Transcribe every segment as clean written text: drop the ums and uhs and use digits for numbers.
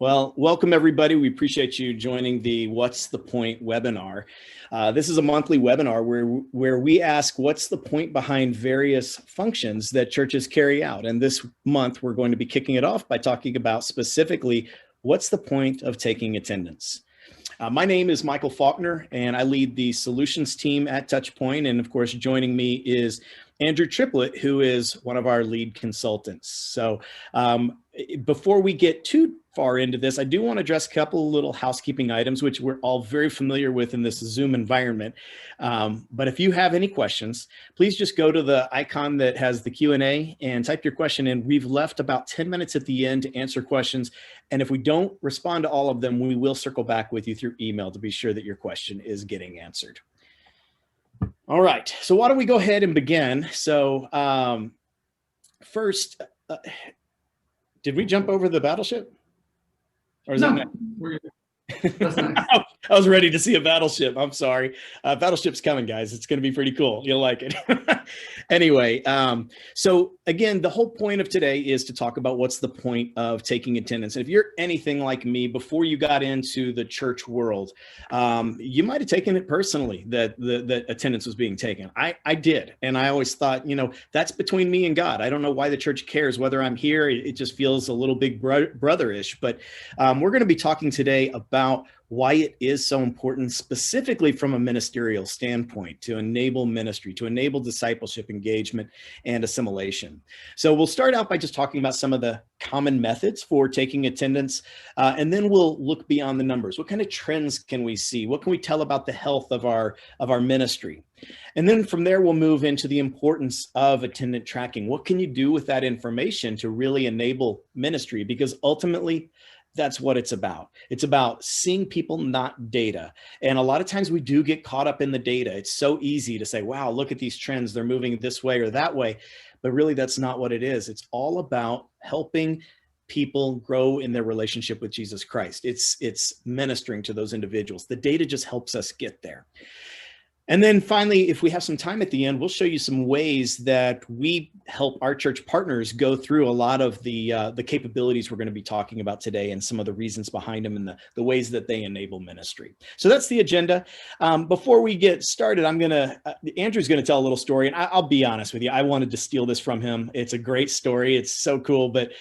Well, welcome everybody. We appreciate you joining the What's the Point webinar. This is a monthly webinar where we ask what's the point behind various functions that churches carry out. And this month, we're going to be kicking it off by talking about specifically what's the point of taking attendance. My name is Michael Faulkner, and I lead the solutions team at Touchpoint. And of course, joining me is Andrew Triplett, who is one of our lead consultants. So before we get too far into this, I do want to address a couple of little housekeeping items, which we're all very familiar with in this Zoom environment. But if you have any questions, please just go to the icon that has the Q&A and type your question in. We've left about 10 minutes at the end to answer questions. And if we don't respond to all of them, we will circle back with you through email to be sure that your question is getting answered. All right, so why don't we go ahead and begin? So first, did we jump over the battleship? Or is no, that we're good. That's nice. I was ready to see a battleship. I'm sorry. Battleship's coming, guys. It's going to be pretty cool. You'll like it. Anyway, so again, the whole point of today is to talk about what's the point of taking attendance. And if you're anything like me, before you got into the church world, you might have taken it personally that the attendance was being taken. I did. And I always thought, you know, that's between me and God. I don't know why the church cares whether I'm here. It just feels a little big brother-ish. But we're going to be talking today about why it is so important, specifically from a ministerial standpoint, to enable ministry, to enable discipleship, engagement, and assimilation. So we'll start out by just talking about some of the common methods for taking attendance, and then we'll look beyond the numbers. What kind of trends can we see? What can we tell about the health of our ministry? And then from there, we'll move into the importance of attendant tracking. What can you do with that information to really enable ministry? Because ultimately, that's what it's about. It's about seeing people, not data. And a lot of times we do get caught up in the data. It's so easy to say, wow, look at these trends. They're moving this way or that way. But really, that's not what it is. It's all about helping people grow in their relationship with Jesus Christ. It's ministering to those individuals. The data just helps us get there. And then finally, if we have some time at the end, we'll show you some ways that we help our church partners go through a lot of the capabilities we're going to be talking about today and some of the reasons behind them and the ways that they enable ministry. So that's the agenda. Before we get started, Andrew's going to tell a little story, and I'll be honest with you. I wanted to steal this from him. It's a great story. It's so cool, but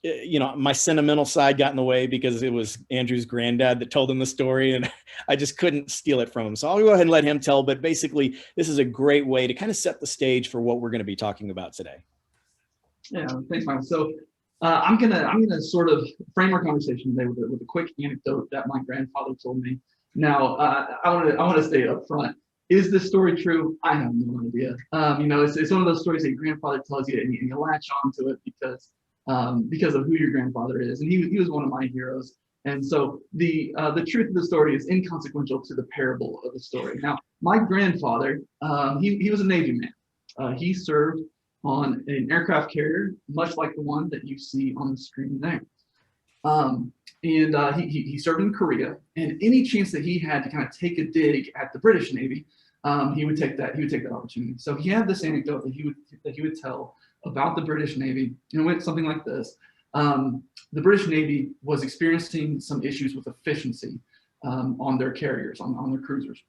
you know, my sentimental side got in the way because it was Andrew's granddad that told him the story, and I just couldn't steal it from him. So I'll go ahead and let him tell, but basically this is a great way to kind of set the stage for what we're going to be talking about today. Yeah, thanks, Michael. So I'm gonna sort of frame our conversation today with a quick anecdote that my grandfather told me. Now, I want to say up front, is this story true? I have no idea. You know, it's one of those stories that your grandfather tells you, and you latch onto it because of who your grandfather is, and he was one of my heroes. And so the truth of the story is inconsequential to the parable of the story. Now, my grandfather, he was a Navy man. He served on an aircraft carrier, much like the one that you see on the screen there. He served in Korea, and any chance that he had to kind of take a dig at the British Navy, he would take that opportunity. So he had this anecdote that he would tell about the British Navy, and it went something like this. The British Navy was experiencing some issues with efficiency on their carriers, on their cruisers.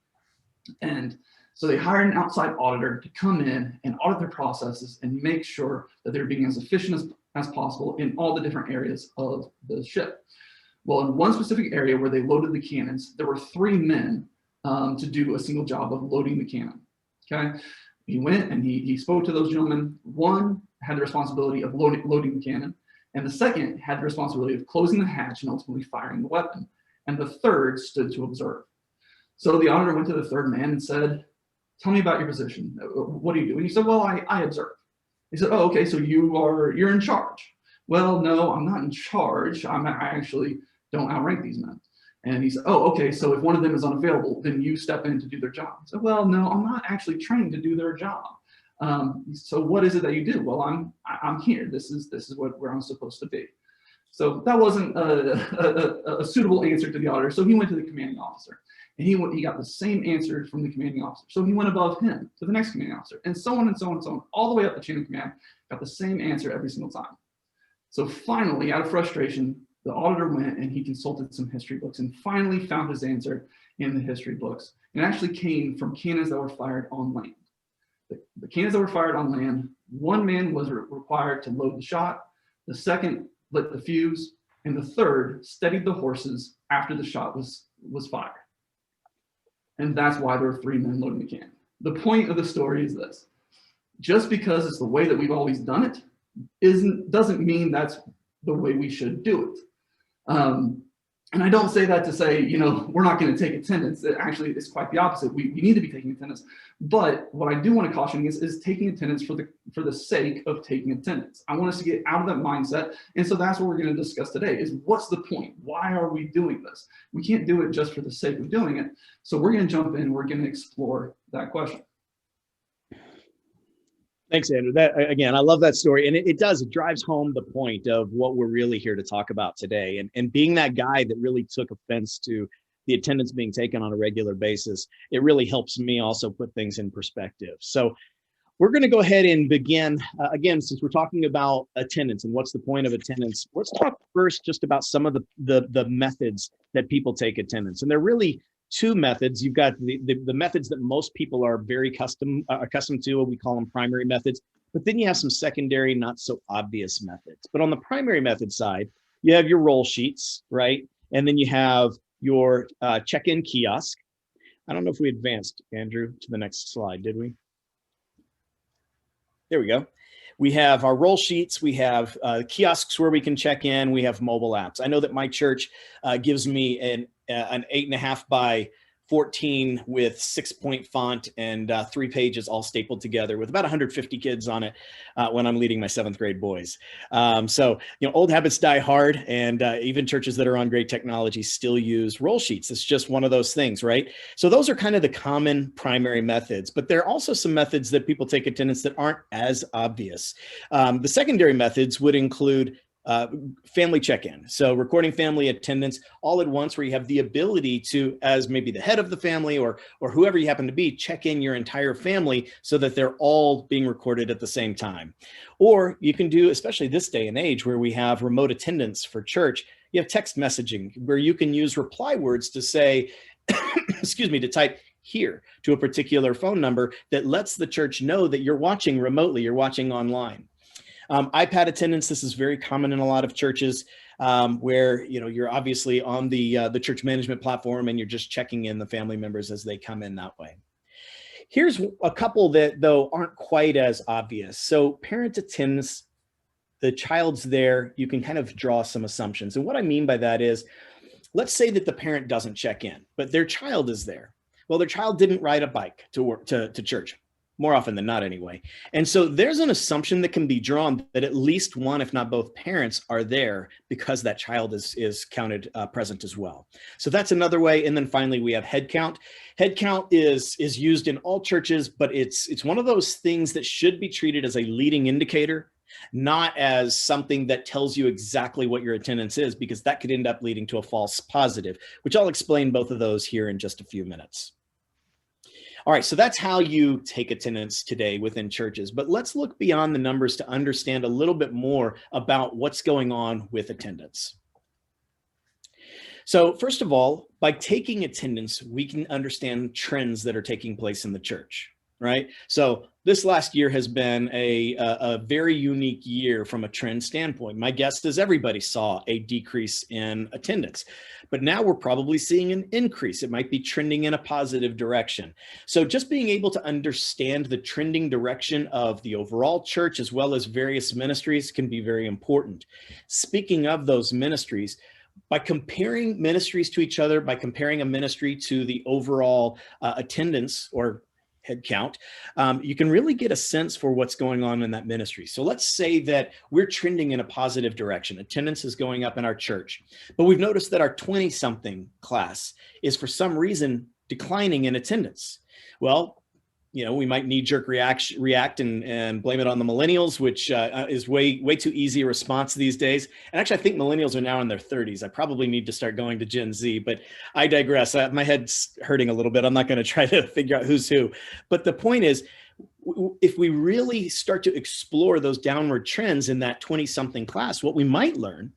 And so they hired an outside auditor to come in and audit their processes and make sure that they're being as efficient as possible in all the different areas of the ship. Well, in one specific area where they loaded the cannons, there were 3 men to do a single job of loading the cannon. Okay, he went and he spoke to those gentlemen. One had the responsibility of loading the cannon, and the second had the responsibility of closing the hatch and ultimately firing the weapon. And the third stood to observe. So the auditor went to the third man and said, "Tell me about your position. What do you do?" And he said, "Well, I observe." He said, "Oh, okay, so you're in charge." "Well, no, I'm not in charge. I actually don't outrank these men." And he said, "Oh, okay, so if one of them is unavailable, then you step in to do their job." He said, "Well, no, I'm not actually trained to do their job." "So what is it that you do?" "Well, I'm here. This is where I'm supposed to be." So that wasn't a suitable answer to the auditor. So he went to the commanding officer, and he got the same answer from the commanding officer. So he went above him to the next commanding officer, and so on and so on and so on, all the way up the chain of command, got the same answer every single time. So finally, out of frustration, The auditor went and he consulted some history books and finally found his answer in the history books. It actually came from cannons that were fired on land. The cannons that were fired on land, one man was required to load the shot, the second lit the fuse, and the third steadied the horses after the shot was fired. And that's why there were 3 men loading the cannon. The point of the story is this: just because it's the way that we've always done it doesn't mean that's the way we should do it. And I don't say that to say, we're not going to take attendance. Actually, it's quite the opposite. We need to be taking attendance. But what I do want to caution is taking attendance for the sake of taking attendance. I want us to get out of that mindset. And so that's what we're going to discuss today is what's the point? Why are we doing this? We can't do it just for the sake of doing it. So we're going to jump in. We're going to explore that question. Thanks, Andrew. That, again, I love that story. And it drives home the point of what we're really here to talk about today. And being that guy that really took offense to the attendance being taken on a regular basis, it really helps me also put things in perspective. So we're going to go ahead and begin. Again, since we're talking about attendance and what's the point of attendance, let's talk first just about some of the methods that people take attendance. And they're really 2 methods. You've got the methods that most people are very accustomed to. We call them primary methods. But then you have some secondary, not so obvious methods. But on the primary method side, you have your roll sheets, right? And then you have your check-in kiosk. I don't know if we advanced, Andrew, to the next slide, did we? There we go. We have our roll sheets. We have kiosks where we can check in. We have mobile apps. I know that my church gives me an 8.5 by 14 with 6-point font and 3 pages all stapled together with about 150 kids on it when I'm leading my 7th grade boys. So, old habits die hard, and even churches that are on great technology still use roll sheets. It's just one of those things, right? So those are kind of the common primary methods, but there are also some methods that people take attendance that aren't as obvious. The secondary methods would include family check-in. So recording family attendance all at once, where you have the ability to, as maybe the head of the family or whoever you happen to be, check in your entire family so that they're all being recorded at the same time. Or you can do, especially this day and age where we have remote attendance for church, you have text messaging where you can use reply words to say, excuse me, to type here to a particular phone number that lets the church know that you're watching remotely, you're watching online. iPad attendance, this is very common in a lot of churches where you're obviously on the church management platform and you're just checking in the family members as they come in that way. Here's a couple that, though, aren't quite as obvious. So parent attendance, the child's there, you can kind of draw some assumptions. And what I mean by that is, let's say that the parent doesn't check in, but their child is there. Well, their child didn't ride a bike to church. More often than not, anyway. And so there's an assumption that can be drawn that at least one, if not both parents, are there because that child is counted present as well. So that's another way. And then finally, we have head count. Head count is used in all churches, but it's one of those things that should be treated as a leading indicator, not as something that tells you exactly what your attendance is, because that could end up leading to a false positive, which I'll explain both of those here in just a few minutes. All right, so that's how you take attendance today within churches. But let's look beyond the numbers to understand a little bit more about what's going on with attendance. So first of all, by taking attendance, we can understand trends that are taking place in the church, right? So this last year has been a very unique year from a trend standpoint. My guess is everybody saw a decrease in attendance, but now we're probably seeing an increase. It might be trending in a positive direction. So just being able to understand the trending direction of the overall church as well as various ministries can be very important. Speaking of those ministries, by comparing ministries to each other, by comparing a ministry to the overall attendance or head count, you can really get a sense for what's going on in that ministry. So let's say that we're trending in a positive direction. Attendance is going up in our church, but we've noticed that our 20-something class is for some reason declining in attendance. Well, we might knee-jerk react and blame it on the millennials, which is way too easy a response these days. And actually, I think millennials are now in their 30s. I probably need to start going to Gen Z, but I digress. My head's hurting a little bit. I'm not going to try to figure out who's who. But the point is, if we really start to explore those downward trends in that 20-something class, what we might learn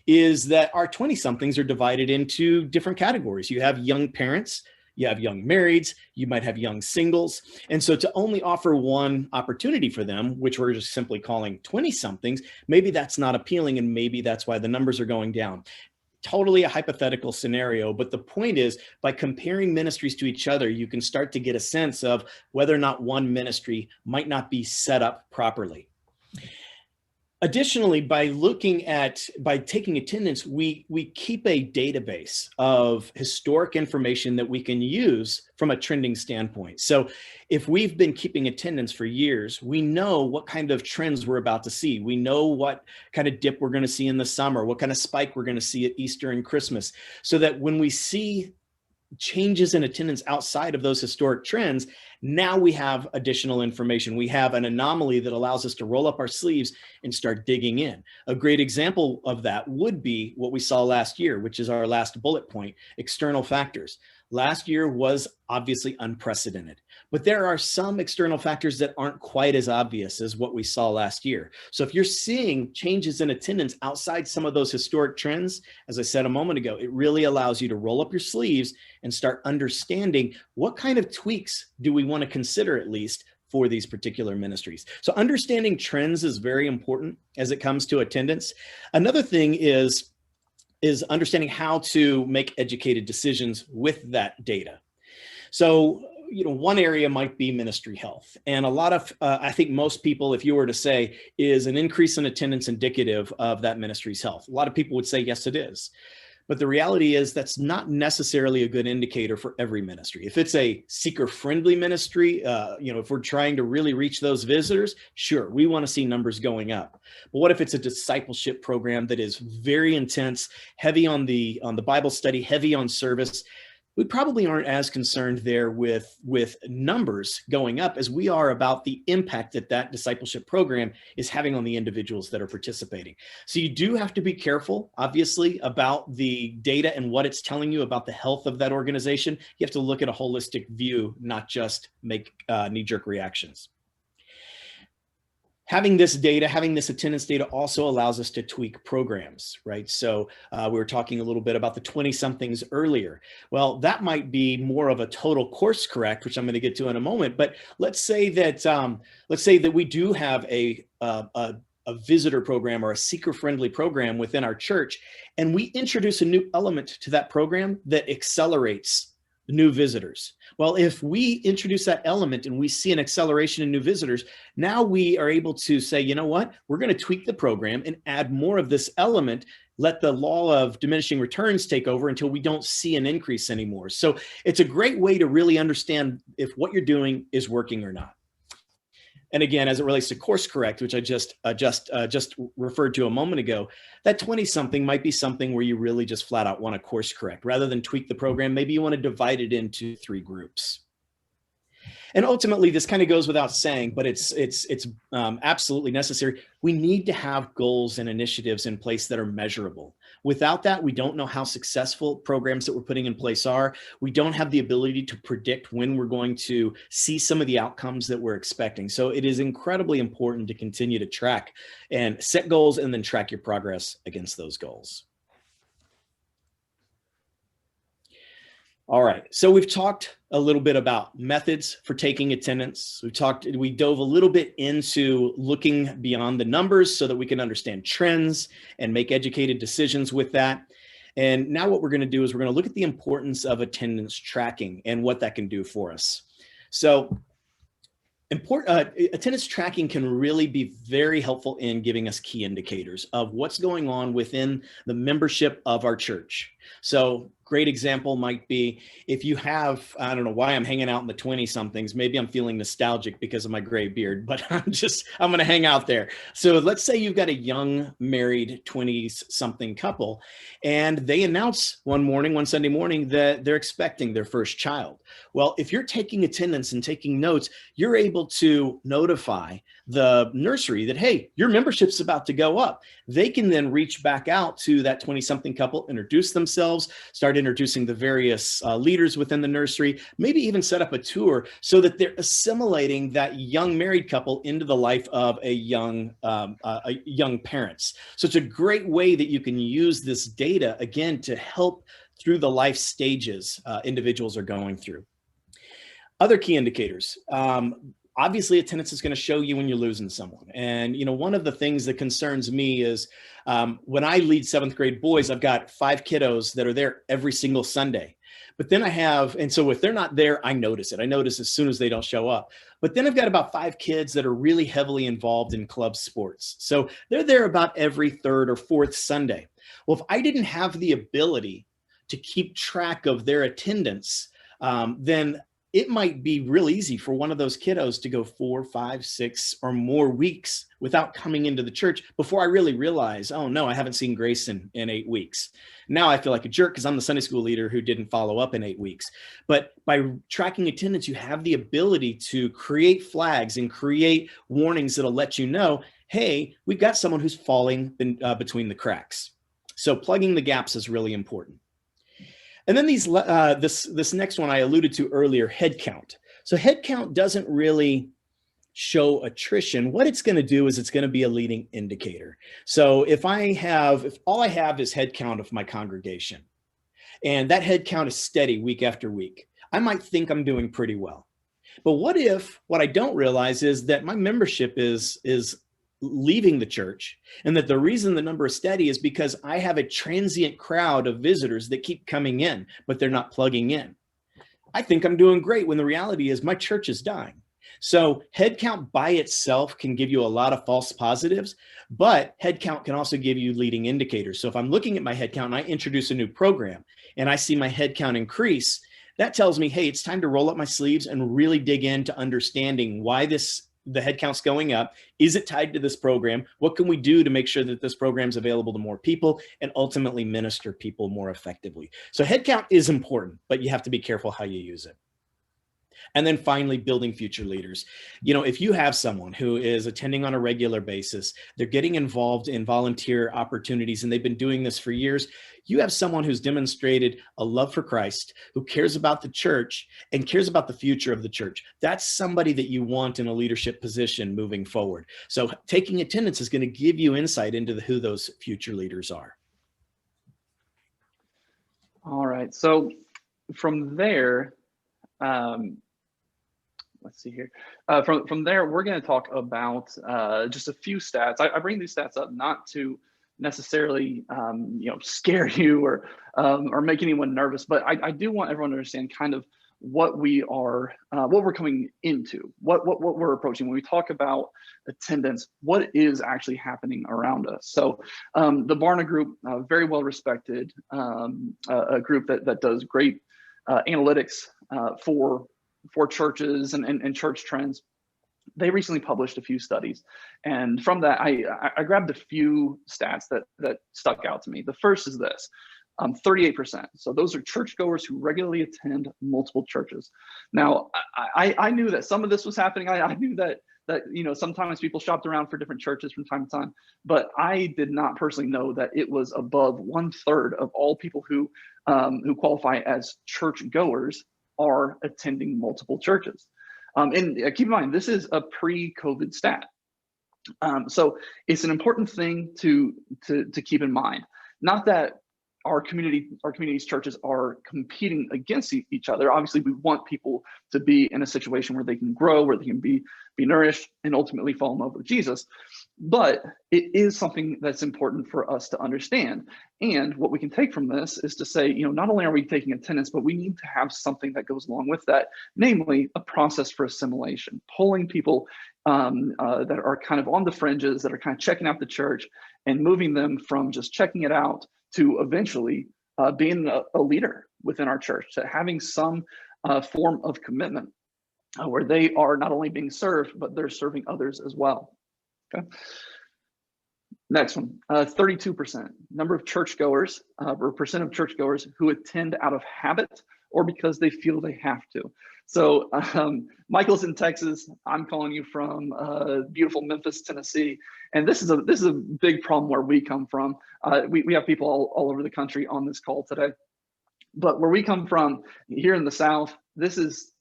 is that our 20 somethings are divided into different categories. You have young parents, you have young marrieds, you might have young singles. And so to only offer one opportunity for them, which we're just simply calling 20 somethings, maybe that's not appealing. And maybe that's why the numbers are going down. Totally a hypothetical scenario. But the point is, by comparing ministries to each other, you can start to get a sense of whether or not one ministry might not be set up properly. Additionally, by taking attendance, we keep a database of historic information that we can use from a trending standpoint. So if we've been keeping attendance for years, we know what kind of trends we're about to see. We know what kind of dip we're going to see in the summer, what kind of spike we're going to see at Easter and Christmas, so that when we see changes in attendance outside of those historic trends, now we have additional information. We have an anomaly that allows us to roll up our sleeves and start digging in. A great example of that would be what we saw last year, which is our last bullet point: external factors. Last year was obviously unprecedented, but there are some external factors that aren't quite as obvious as what we saw last year. So if you're seeing changes in attendance outside some of those historic trends, as I said a moment ago, it really allows you to roll up your sleeves and start understanding what kind of tweaks do we want to consider, at least, for these particular ministries. So understanding trends is very important as it comes to attendance. Another thing is understanding how to make educated decisions with that data. So, one area might be ministry health. And a lot of, I think most people, if you were to say, is an increase in attendance indicative of that ministry's health? A lot of people would say, yes, it is. But the reality is that's not necessarily a good indicator for every ministry. If it's a seeker-friendly ministry, if we're trying to really reach those visitors, sure, we want to see numbers going up. But what if it's a discipleship program that is very intense, heavy on the Bible study, heavy on service? We probably aren't as concerned there with numbers going up as we are about the impact that discipleship program is having on the individuals that are participating. So you do have to be careful, obviously, about the data and what it's telling you about the health of that organization. You have to look at a holistic view, not just make knee-jerk reactions. Having this data, having this attendance data also allows us to tweak programs, right? So we were talking a little bit about the 20-somethings earlier. Well, that might be more of a total course correct, which I'm going to get to in a moment. But let's say that we do have a visitor program or a seeker-friendly program within our church, and we introduce a new element to that program that accelerates new visitors. Well, if we introduce that element and we see an acceleration in new visitors, now we are able to say, you know what, we're going to tweak the program and add more of this element, let the law of diminishing returns take over until we don't see an increase anymore. So it's a great way to really understand if what you're doing is working or not. And again, as it relates to course correct, which I just referred to a moment ago, that 20-something might be something where you really just flat out want to course correct. Rather than tweak the program, maybe you want to divide it into 3 groups. And ultimately, this kind of goes without saying, but it's absolutely necessary. We need to have goals and initiatives in place that are measurable. Without that, we don't know how successful programs that we're putting in place are. We don't have the ability to predict when we're going to see some of the outcomes that we're expecting. So it is incredibly important to continue to track and set goals and then track your progress against those goals. All right, so we've talked a little bit about methods for taking attendance. We dove a little bit into looking beyond the numbers so that we can understand trends and make educated decisions with that. And now what we're going to do is we're going to look at the importance of attendance tracking and what that can do for us. So attendance tracking can really be very helpful in giving us key indicators of what's going on within the membership of our church. So great example might be if you have, I don't know why I'm hanging out in the 20-somethings, maybe I'm feeling nostalgic because of my gray beard, but I'm going to hang out there. So let's say you've got a young married 20-something couple and they announce one Sunday morning that they're expecting their first child. Well, if you're taking attendance and taking notes, you're able to notify the nursery that, hey, your membership's about to go up. They can then reach back out to that 20-something couple, introduce themselves, start introducing the various leaders within the nursery, maybe even set up a tour so that they're assimilating that young married couple into the life of a young parents. So it's a great way that you can use this data, again, to help through the life stages individuals are going through. Other key indicators. Obviously, attendance is going to show you when you're losing someone. And, one of the things that concerns me is when I lead 7th grade boys, I've got 5 kiddos that are there every single Sunday. But then and so if they're not there, I notice it. I notice as soon as they don't show up. But then I've got about 5 kids that are really heavily involved in club sports. So they're there about every 3rd or 4th Sunday. Well, if I didn't have the ability to keep track of their attendance, then it might be real easy for one of those kiddos to go 4, 5, 6 or more weeks without coming into the church before I really realize, oh no, I haven't seen Grace in 8 weeks. Now I feel like a jerk because I'm the Sunday school leader who didn't follow up in 8 weeks. But by tracking attendance, you have the ability to create flags and create warnings that'll let you know, hey, we've got someone who's falling between the cracks. So plugging the gaps is really important. And then this next one I alluded to earlier, head count. So head count doesn't really show attrition. What it's going to do is it's going to be a leading indicator. So if all I have is head count of my congregation, and that head count is steady week after week, I might think I'm doing pretty well. But what I don't realize is that my membership is leaving the church, and that the reason the number is steady is because I have a transient crowd of visitors that keep coming in, but they're not plugging in. I think I'm doing great when the reality is my church is dying. So headcount by itself can give you a lot of false positives, but headcount can also give you leading indicators. So if I'm looking at my headcount and I introduce a new program and I see my headcount increase, that tells me, hey, it's time to roll up my sleeves and really dig into understanding why the headcount's going up. Is it tied to this program? What can we do to make sure that this program is available to more people and ultimately minister people more effectively? So headcount is important, but you have to be careful how you use it. And then finally, building future leaders. If you have someone who is attending on a regular basis, they're getting involved in volunteer opportunities, and they've been doing this for years, you have someone who's demonstrated a love for Christ, who cares about the church and cares about the future of the church. That's somebody that you want in a leadership position moving forward. So taking attendance is going to give you insight into who those future leaders are. All right. So from there, let's see here. From there, we're going to talk about just a few stats. I bring these stats up not to necessarily scare you or make anyone nervous, but I do want everyone to understand kind of what we're coming into, what we're approaching when we talk about attendance. What is actually happening around us? So the Barna Group, very well respected, a group that does great analytics for churches and church trends. They recently published a few studies, and from that I grabbed a few stats that stuck out to me. The first is this: 38%. So those are churchgoers who regularly attend multiple churches. Now, I knew that some of this was happening. I knew that sometimes people shopped around for different churches from time to time, but I did not personally know that it was above 1/3 of all people who qualify as churchgoers are attending multiple churches. And keep in mind, this is a pre-COVID stat. So it's an important thing to keep in mind. Not that our community's churches are competing against each other. Obviously, we want people to be in a situation where they can grow, where they can be nourished, and ultimately fall in love with Jesus. But it is something that's important for us to understand. And what we can take from this is to say, not only are we taking attendance, but we need to have something that goes along with that, namely a process for assimilation, pulling people that are kind of on the fringes, that are kind of checking out the church, and moving them from just checking it out to eventually being a leader within our church, to having some form of commitment where they are not only being served, but they're serving others as well. Okay. Next one, 32%. Number of churchgoers, or percent of churchgoers who attend out of habit or because they feel they have to. So Michael's in Texas. I'm calling you from beautiful Memphis, Tennessee. And this is a big problem where we come from. We have people all over the country on this call today. But where we come from here in the South, this is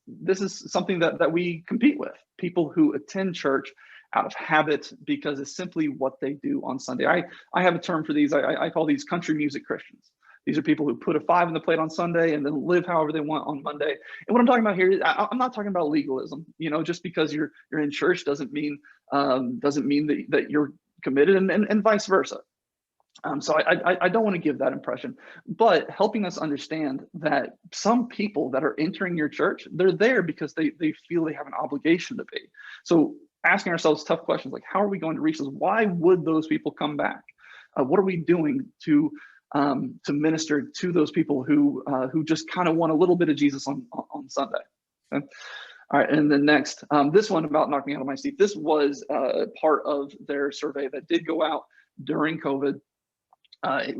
something that we compete with. People who attend church out of habit because it's simply what they do on Sunday. I have a term for these. I call these country music Christians. These are people who put a 5 in the plate on Sunday and then live however they want on Monday. And what I'm talking about here is I'm not talking about legalism. You know, just because you're in church doesn't mean that you're committed, and vice versa. So I don't want to give that impression, but helping us understand that some people that are entering your church, they're there because they feel they have an obligation to be. So asking ourselves tough questions like, how are we going to reach those? Why would those people come back? What are we doing to minister to those people who just kind of want a little bit of Jesus on Sunday? Okay. All right, and then next, this one about knocked me out of my seat. This was part of their survey that did go out during COVID.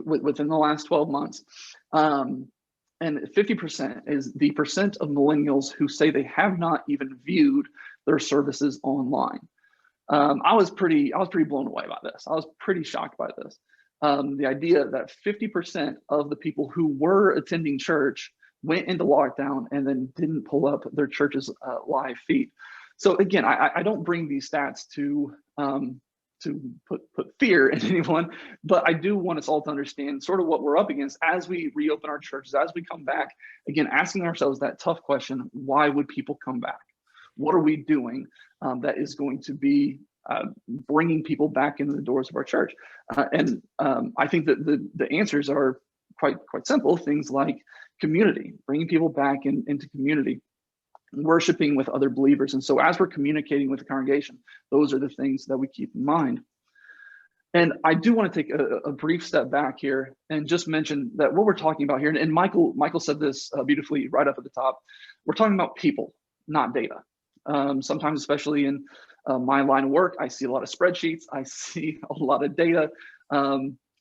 Within the last 12 months. And 50% is the percent of millennials who say they have not even viewed their services online. I was pretty blown away by this. I was pretty shocked by this. The idea that 50% of the people who were attending church went into lockdown and then didn't pull up their church's live feed. So again, I don't bring these stats to put fear in anyone, but I do want us all to understand sort of what we're up against as we reopen our churches, as we come back, again, asking ourselves that tough question: why would people come back? What are we doing that is going to be bringing people back into the doors of our church? And I think that the answers are quite simple. Things like community, bringing people back into community, worshiping with other believers. And so as we're communicating with the congregation, those are the things that we keep in mind. And I do want to take a brief step back here and just mention that what we're talking about here, and Michael said this beautifully right up at the top, we're talking about people, not data. Sometimes, especially in my line of work, I see a lot of spreadsheets, I see a lot of data,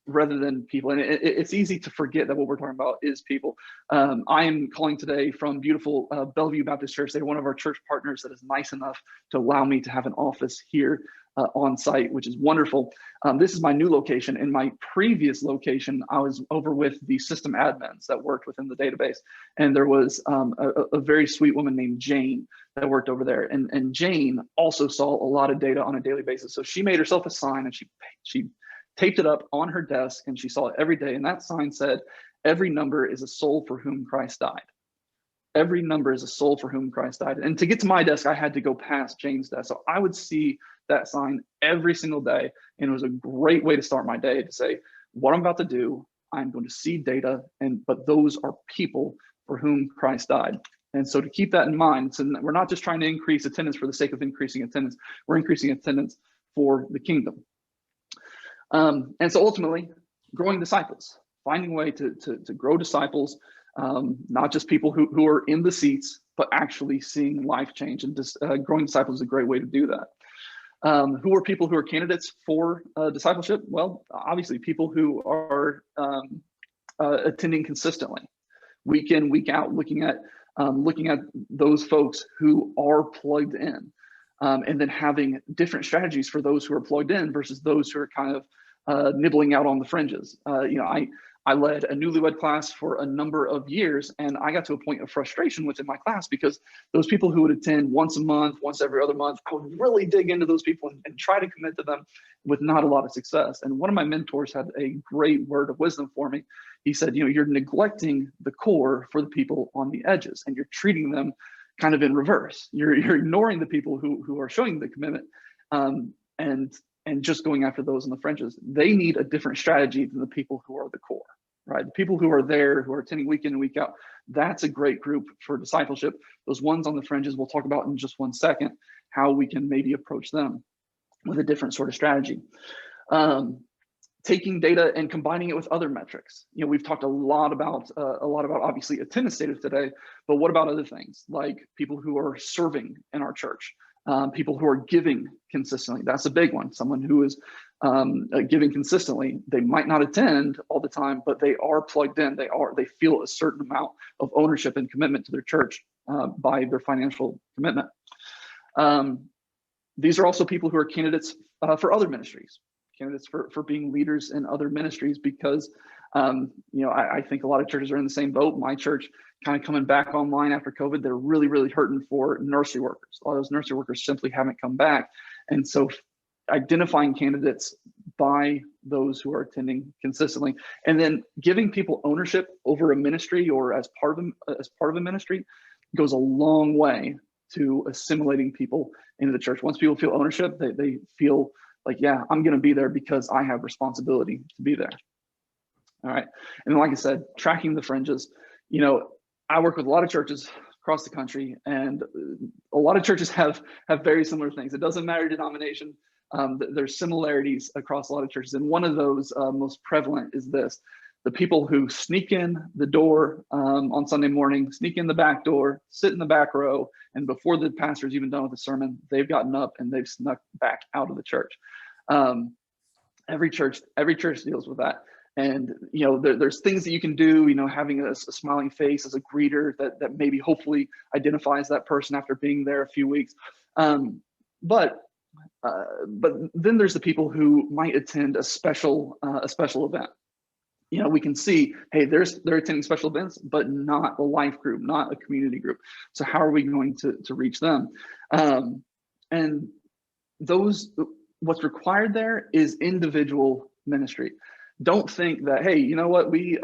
rather than people. And it's easy to forget that what we're talking about is people. I am calling today from beautiful Bellevue Baptist Church. They're one of our church partners that is nice enough to allow me to have an office here on site, which is wonderful. This is my new location. In my previous location, I was over with the system admins that worked within the database. And there was a very sweet woman named Jane that worked over there. And Jane also saw a lot of data on a daily basis. So she made herself a sign and she taped it up on her desk, and she saw it every day. And that sign said, "Every number is a soul for whom Christ died." Every number is a soul for whom Christ died. And to get to my desk, I had to go past Jane's desk. So I would see that sign every single day. And it was a great way to start my day, to say, what I'm about to do, I'm going to see data, but those are people for whom Christ died. And so to keep that in mind, so we're not just trying to increase attendance for the sake of increasing attendance. We're increasing attendance for the kingdom. And so ultimately, growing disciples, finding a way to grow disciples, not just people who are in the seats, but actually seeing life change. And just growing disciples is a great way to do that. Who are people who are candidates for discipleship? Well, obviously people who are attending consistently, week in, week out, looking at those folks who are plugged in. And then having different strategies for those who are plugged in versus those who are kind of nibbling out on the fringes. I led a newlywed class for a number of years, and I got to a point of frustration within my class because those people who would attend once a month, once every other month, I would really dig into those people and try to commit to them with not a lot of success. And one of my mentors had a great word of wisdom for me. He said, you're neglecting the core for the people on the edges, and you're treating them kind of in reverse. You're ignoring the people who are showing the commitment, and just going after those in the fringes. They need a different strategy than the people who are the core, right? The people who are there, who are attending week in and week out, that's a great group for discipleship. Those ones on the fringes, we'll talk about in just one second, how we can maybe approach them with a different sort of strategy. Taking data and combining it with other metrics. We've talked a lot about obviously attendance data today, but what about other things like people who are serving in our church, people who are giving consistently? That's a big one. Someone who is giving consistently, they might not attend all the time, but they are plugged in. They feel a certain amount of ownership and commitment to their church. by their financial commitment. These are also people who are candidates for other ministries, candidates for being leaders in other ministries, because I think a lot of churches are in the same boat. My church kind of coming back online after COVID, they're really, really hurting for nursery workers. A lot of those nursery workers simply haven't come back. And so identifying candidates by those who are attending consistently, and then giving people ownership over a ministry or as part of a ministry goes a long way to assimilating people into the church. Once people feel ownership, they feel like, yeah, I'm going to be there because I have responsibility to be there. All right. And like I said, tracking the fringes, I work with a lot of churches across the country, and a lot of churches have very similar things. It doesn't matter denomination. There's similarities across a lot of churches. And one of those most prevalent is this: the people who sneak in the door on Sunday morning, sneak in the back door, sit in the back row, and before the pastor's even done with the sermon, they've gotten up and they've snuck back out of the church. Every church deals with that. And there's things that you can do, having a smiling face as a greeter that maybe hopefully identifies that person after being there a few weeks. But then there's the people who might attend a special event. We can see, hey, they're attending special events, but not a life group, not a community group. So how are we going to reach them? And what's required there is individual ministry. Don't think that, hey, you know what, we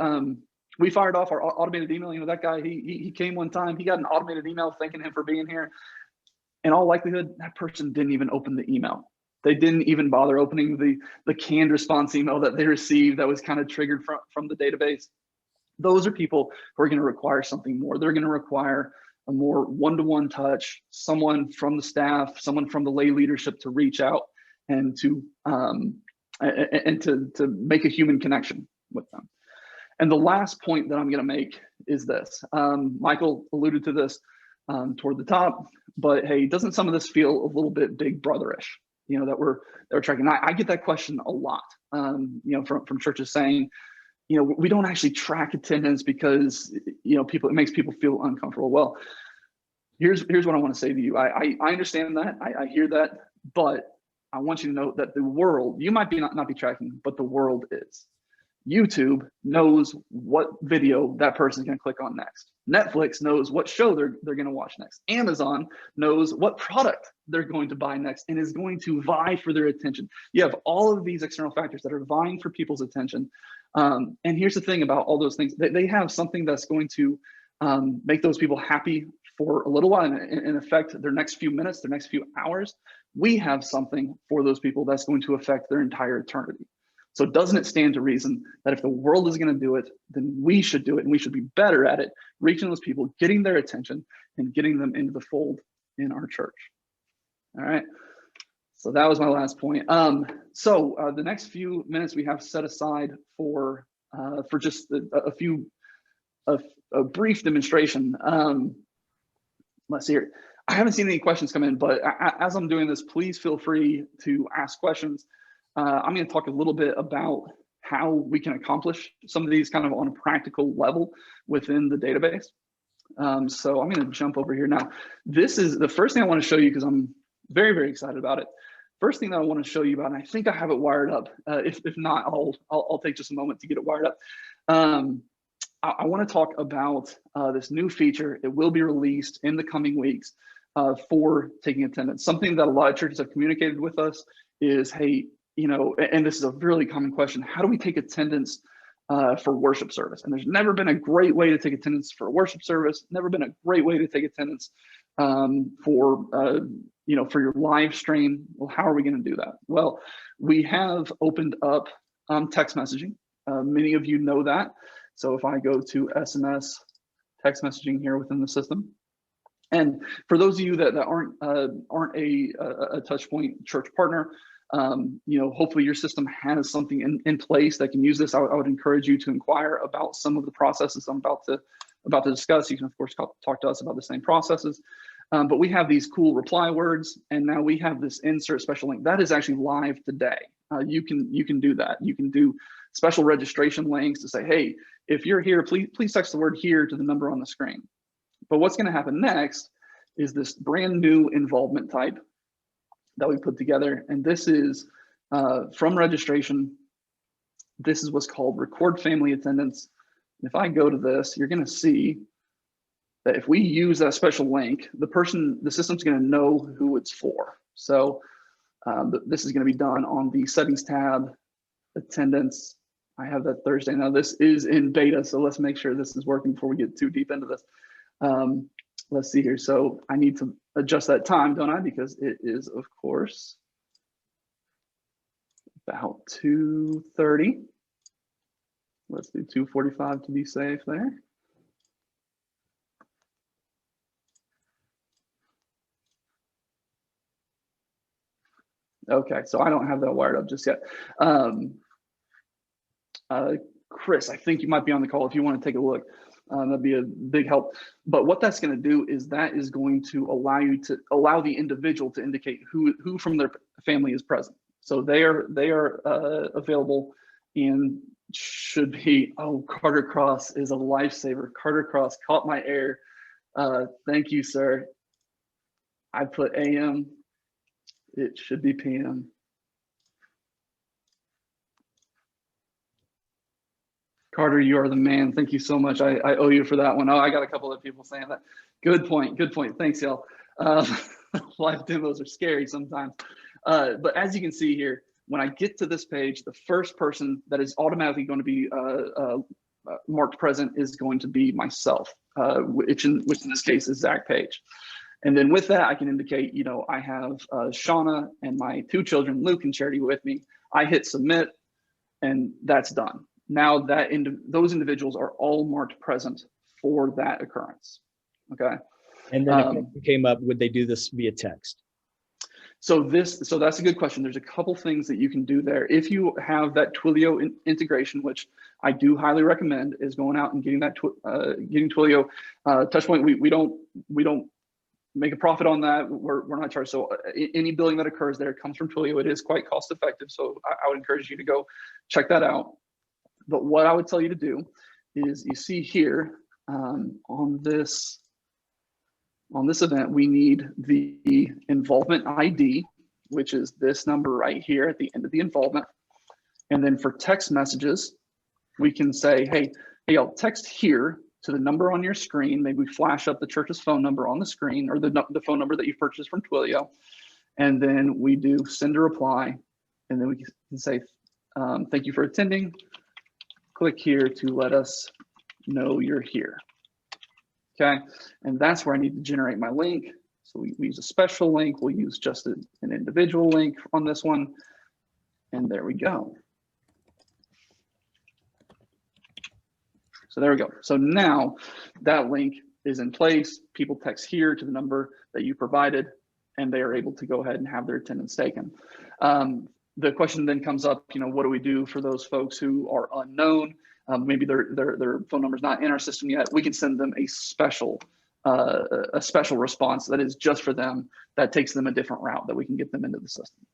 fired off our automated email. That guy, he came one time, he got an automated email thanking him for being here. In all likelihood, that person didn't even open the email. They didn't even bother opening the canned response email that they received that was kind of triggered from the database. Those are people who are going to require something more. They're going to require a more one-to-one touch, someone from the staff, someone from the lay leadership to reach out and to make a human connection with them. And the last point that I'm going to make is this. Michael alluded to this toward the top, but hey, doesn't some of this feel a little bit big brotherish? That we're tracking. I get that question a lot. From churches saying, we don't actually track attendance because it makes people feel uncomfortable. Well, here's what I want to say to you. I understand that. I hear that, but I want you to know that the world, you might not be tracking, but the world is. YouTube knows what video that person's going to click on next. Netflix knows what show they're going to watch next. Amazon knows what product they're going to buy next and is going to vie for their attention. You have all of these external factors that are vying for people's attention. And here's the thing about all those things. They have something that's going to make those people happy for a little while and affect their next few minutes, their next few hours. We have something for those people that's going to affect their entire eternity. So doesn't it stand to reason that if the world is going to do it, then we should do it, and we should be better at it, reaching those people, getting their attention, and getting them into the fold in our church. All right. So that was my last point. The next few minutes we have set aside for just a brief demonstration. Let's see here. I haven't seen any questions come in, but as I'm doing this, please feel free to ask questions. I'm going to talk a little bit about how we can accomplish some of these kind of on a practical level within the database. So I'm going to jump over here now. This is the first thing I want to show you because I'm very, very excited about it. First thing that I want to show you about, and I think I have it wired up. If not, I'll take just a moment to get it wired up. I want to talk about this new feature. It will be released in the coming weeks for taking attendance. Something that a lot of churches have communicated with us is, hey, and this is a really common question, how do we take attendance for worship service? And there's never been a great way to take attendance for a worship service, never been a great way to take attendance for your live stream. Well, how are we going to do that? Well, we have opened up text messaging. Many of you know that. So if I go to SMS text messaging here within the system, and for those of you that aren't a Touchpoint church partner, hopefully your system has something in place that can use this. I would encourage you to inquire about some of the processes I'm about to discuss. You can of course talk to us about the same processes, but we have these cool reply words, and now we have this insert special link that is actually live today. You can do that. You can do special registration links to say, hey, if you're here, please text the word here to the number on the screen. But what's going to happen next is this brand new involvement type that we put together. And this is from registration. This is what's called record family attendance. If I go to this, you're going to see that if we use that special link, the system's going to know who it's for. So this is going to be done on the settings tab, attendance. I have that Thursday. Now this is in beta, so let's make sure this is working before we get too deep into this. Let's see here. So I need to adjust that time, don't I? Because it is, of course, about 2:30. Let's do 2:45 to be safe there. Okay, so I don't have that wired up just yet. Chris, I think you might be on the call if you want to take a look. That'd be a big help. But what that's going to do is that is going to allow the individual to indicate who from their family is present. So they are available and should be. Oh, Carter Cross is a lifesaver. Carter Cross caught my error. Thank you, sir. I put AM. It should be PM. Carter, you are the man. Thank you so much. I owe you for that one. Oh, I got a couple of people saying that. Good point. Good point. Thanks, y'all. Live demos are scary sometimes. But as you can see here, when I get to this page, the first person that is automatically going to be marked present is going to be myself, which in this case is Zach Page. And then with that, I can indicate, I have Shauna and my 2 children, Luke and Charity, with me. I hit submit, and that's done. Now that those individuals are all marked present for that occurrence. Okay. And then if it came up, would they do this via text? So that's a good question. There's a couple things that you can do there. If you have that Twilio integration, which I do highly recommend, is going out and getting that getting Twilio Touchpoint. We don't make a profit on that. We're not charged. So any billing that occurs there comes from Twilio. It is quite cost effective. So I would encourage you to go check that out. But what I would tell you to do is, you see here on this event, we need the involvement ID, which is this number right here at the end of the involvement. And then for text messages, we can say, hey, I'll text here to the number on your screen. Maybe we flash up the church's phone number on the screen, or the phone number that you purchased from Twilio. And then we do send a reply. And then we can say, thank you for attending. Click here to let us know you're here. Okay, and that's where I need to generate my link. So we use a special link. We'll use just an individual link on this one. And there we go. So there we go. So now that link is in place. People text here to the number that you provided, and they are able to go ahead and have their attendance taken. The question then comes up, what do we do for those folks who are unknown? Maybe their phone number is not in our system yet. We can send them a special response that is just for them, that takes them a different route, that we can get them into the system.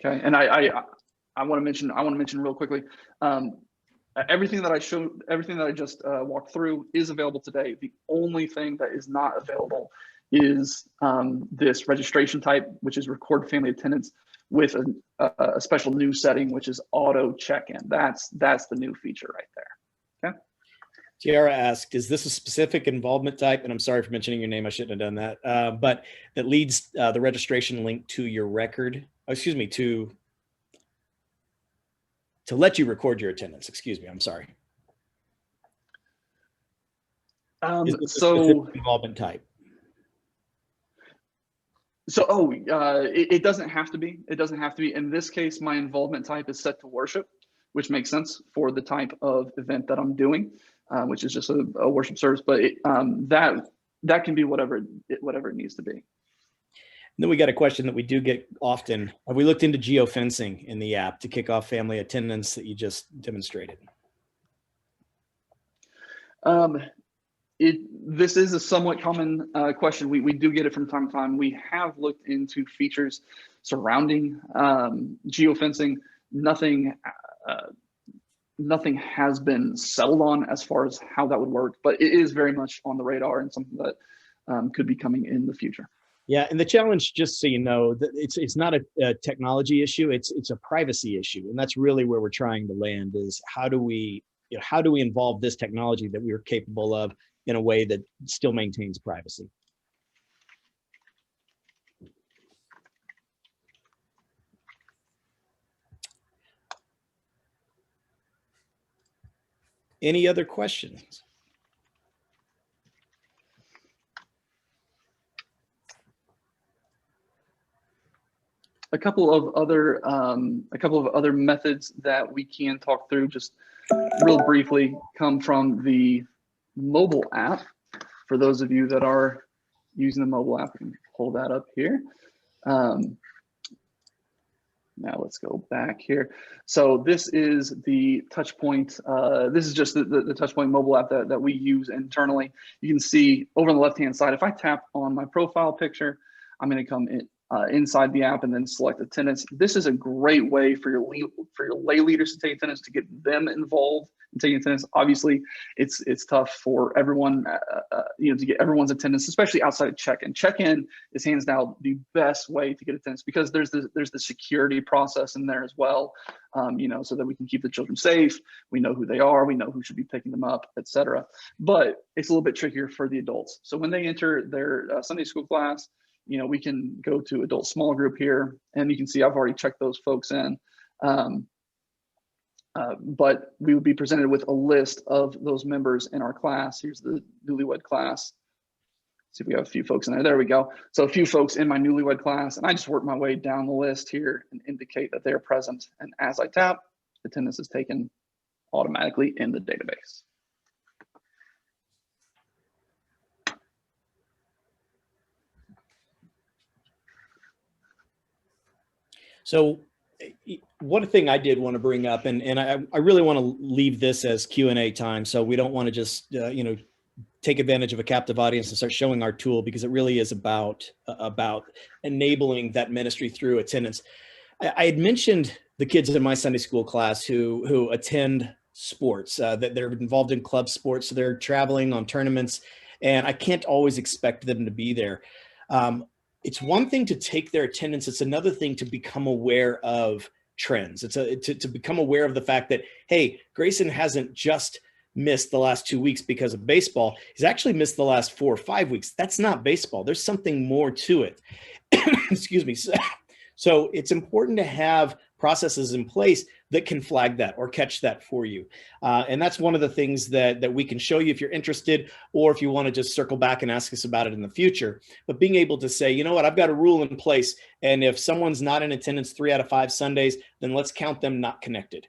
Okay, and I want to mention real quickly, everything that I just walked through is available today. The only thing that is not available is this registration type, which is record family attendance, with a special new setting, which is auto check-in. That's the new feature right there. Okay. Tiara asked, is this a specific involvement type? And I'm sorry for mentioning your name. I shouldn't have done that. But that leads the registration link to your record. Oh, excuse me, to let you record your attendance. Excuse me. I'm sorry. Is this a specific involvement type? So, it doesn't have to be. It doesn't have to be. In this case, my involvement type is set to worship, which makes sense for the type of event that I'm doing, which is just a worship service. But that can be whatever it needs to be. And then we got a question that we do get often. Have we looked into geofencing in the app to kick off family attendance that you just demonstrated? This is a somewhat common question. We do get it from time to time. We have looked into features surrounding geofencing. Nothing nothing has been settled on as far as how that would work, but it is very much on the radar and something that could be coming in the future. Yeah, and the challenge, just so you know, that it's not a technology issue; it's a privacy issue, and that's really where we're trying to land. Is how do we involve this technology that we are capable of in a way that still maintains privacy? Any other questions? A couple of other methods that we can talk through, just real briefly, come from the mobile app. For those of you that are using the mobile app, I can pull that up here. Now let's go back here. So this is the Touchpoint. This is just the Touchpoint mobile app that we use internally. You can see over on the left-hand side, if I tap on my profile picture, I'm going to come in, inside the app and then select attendance. This is a great way for your lay leaders to take attendance, to get them involved in taking attendance. Obviously, it's tough for everyone, to get everyone's attendance, especially outside of check-in. Check-in is hands down the best way to get attendance, because there's the security process in there as well, so that we can keep the children safe. We know who they are, we know who should be picking them up, etc. But it's a little bit trickier for the adults. So when they enter their Sunday school class, we can go to adult small group here, and you can see I've already checked those folks in. But we would be presented with a list of those members in our class. Here's the newlywed class. See if we have a few folks in there. There we go. So a few folks in my newlywed class, and I just work my way down the list here and indicate that they're present. And as I tap, attendance is taken automatically in the database. So one thing I did want to bring up, and I really want to leave this as Q&A time, so we don't want to just take advantage of a captive audience and start showing our tool, because it really is about enabling that ministry through attendance. I had mentioned the kids in my Sunday school class who attend sports, that they're involved in club sports, so they're traveling on tournaments, and I can't always expect them to be there. It's one thing to take their attendance. It's another thing to become aware of trends. It's to become aware of the fact that, hey, Grayson hasn't just missed the last 2 weeks because of baseball. He's actually missed the last 4 or 5 weeks. That's not baseball. There's something more to it. Excuse me. So it's important to have processes in place that can flag that or catch that for you. And that's one of the things that we can show you if you're interested, or if you want to just circle back and ask us about it in the future. But being able to say, you know what, I've got a rule in place, and if someone's not in attendance 3 out of 5 Sundays, then let's count them not connected.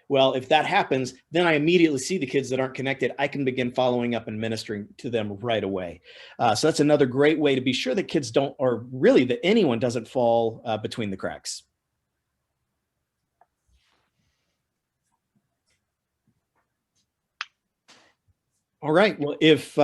Well, if that happens, then I immediately see the kids that aren't connected. I can begin following up and ministering to them right away. So that's another great way to be sure that kids don't, or really that anyone doesn't fall between the cracks. All right. Well, if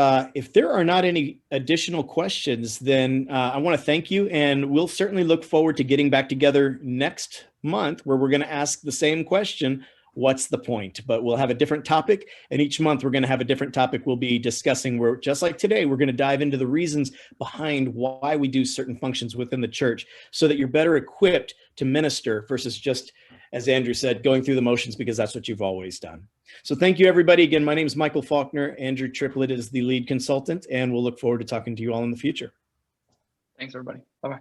there are not any additional questions, then I want to thank you, and we'll certainly look forward to getting back together next month, where we're going to ask the same question. What's the point? But we'll have a different topic, and each month we're going to have a different topic we'll be discussing. Where, just like today, we're going to dive into the reasons behind why we do certain functions within the church, so that you're better equipped to minister versus just, as Andrew said, going through the motions, because that's what you've always done. So thank you, everybody. Again, my name is Michael Faulkner. Andrew Triplett is the lead consultant, and we'll look forward to talking to you all in the future. Thanks, everybody. Bye-bye.